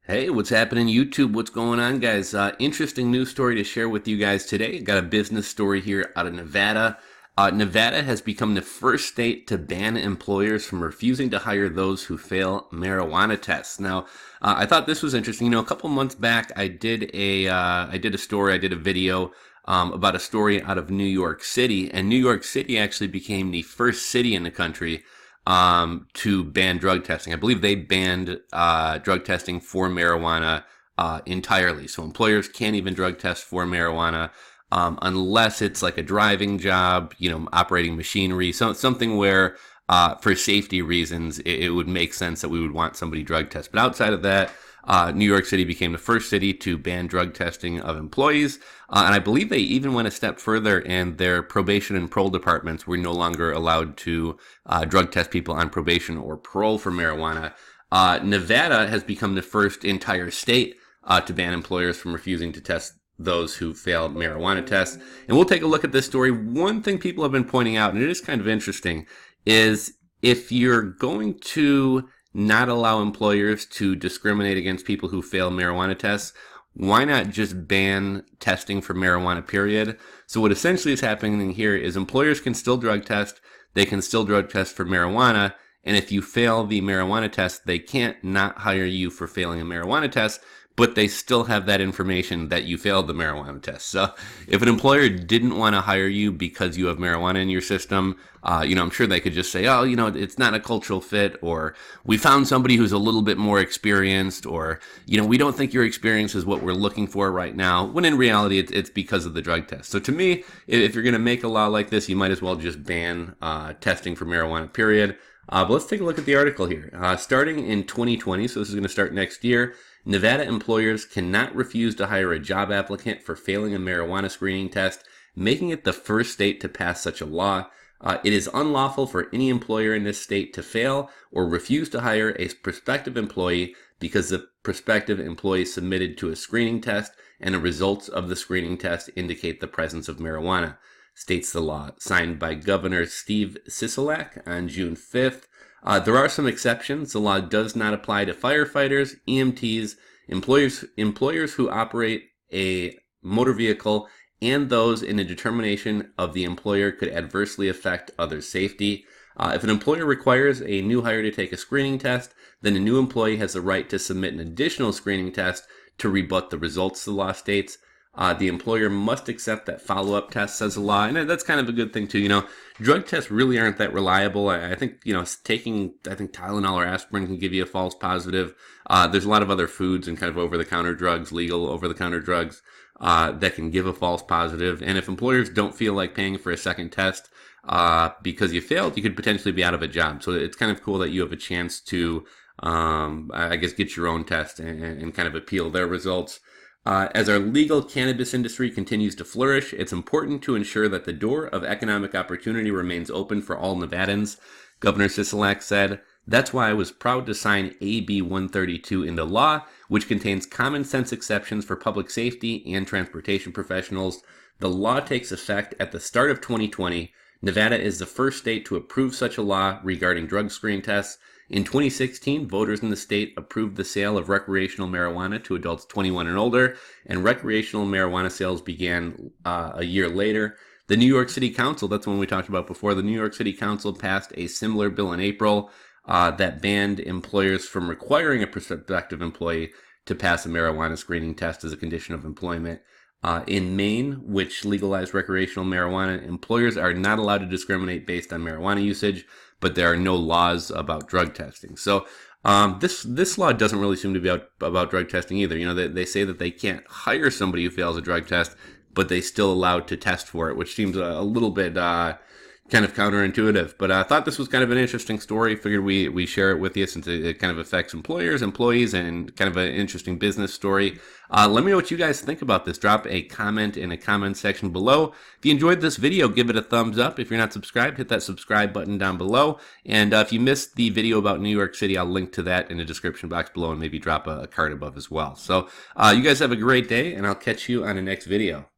Hey, what's happening, YouTube? What's going on, guys? Interesting news story to share with you guys today. Got a business story here out of Nevada. Nevada has become the first state to ban employers from refusing to hire those who fail marijuana tests. Now, I thought this was interesting. A couple months back, I did a video about a story out of New York City, and New York City actually became the first city in the country to ban drug testing. I believe they banned drug testing for marijuana entirely. So employers can't even drug test for marijuana unless it's like a driving job, operating machinery, something where for safety reasons it would make sense that we would want somebody drug test. But outside of that, New York City became the first city to ban drug testing of employees. And I believe they even went a step further, and their probation and parole departments were no longer allowed to drug test people on probation or parole for marijuana. Nevada has become the first entire state to ban employers from refusing to test those who fail marijuana tests. And we'll take a look at this story. One thing people have been pointing out, and it is kind of interesting, is if you're going to not allow employers to discriminate against people who fail marijuana tests, why not just ban testing for marijuana, period? So what essentially is happening here is employers can still drug test, they can still drug test for marijuana, and if you fail the marijuana test, they can't not hire you for failing a marijuana test, but they still have that information that you failed the marijuana test. So if an employer didn't want to hire you because you have marijuana in your system, I'm sure they could just say, oh, it's not a cultural fit, or we found somebody who's a little bit more experienced, or, we don't think your experience is what we're looking for right now, when in reality, it's because of the drug test. So to me, if you're going to make a law like this, you might as well just ban testing for marijuana, period. But let's take a look at the article here. Starting in 2020, so this is going to start next year, Nevada employers cannot refuse to hire a job applicant for failing a marijuana screening test, making it the first state to pass such a law. It is unlawful for any employer in this state to fail or refuse to hire a prospective employee because the prospective employee submitted to a screening test and the results of the screening test indicate the presence of marijuana, states the law, signed by Governor Steve Sisolak on June 5th. There are some exceptions. The law does not apply to firefighters, EMTs, employers who operate a motor vehicle, and those in a determination of the employer could adversely affect others' safety. If an employer requires a new hire to take a screening test, then a new employee has the right to submit an additional screening test to rebut the results, the law states. The employer must accept that follow-up test, says the law, and that's kind of a good thing too. Drug tests really aren't that reliable. I think taking Tylenol or aspirin can give you a false positive. There's a lot of other foods and kind of over-the-counter drugs, legal over-the-counter drugs, that can give a false positive. And if employers don't feel like paying for a second test because you failed, you could potentially be out of a job. So it's kind of cool that you have a chance to, get your own test and kind of appeal their results. As our legal cannabis industry continues to flourish, it's important to ensure that the door of economic opportunity remains open for all Nevadans, Governor Sisolak said. That's why I was proud to sign AB 132 into law, which contains common sense exceptions for public safety and transportation professionals. The law takes effect at the start of 2020. Nevada is the first state to approve such a law regarding drug screen tests. In 2016, voters in the state approved the sale of recreational marijuana to adults 21 and older, and recreational marijuana sales began a year later. The New York City Council, that's one we talked about before, the New York City Council passed a similar bill in April that banned employers from requiring a prospective employee to pass a marijuana screening test as a condition of employment. In Maine, which legalized recreational marijuana, employers are not allowed to discriminate based on marijuana usage, but there are no laws about drug testing. So this law doesn't really seem to be about drug testing either. They say that they can't hire somebody who fails a drug test, but they still allowed to test for it, which seems a little bit kind of counterintuitive. But I thought this was kind of an interesting story. Figured we share it with you since it kind of affects employers, employees, and kind of an interesting business story. Let me know what you guys think about this. Drop a comment in the comment section below. If you enjoyed this video, give it a thumbs up. If you're not subscribed, hit that subscribe button down below. And if you missed the video about New York City, I'll link to that in the description box below and maybe drop a card above as well. So you guys have a great day, and I'll catch you on the next video.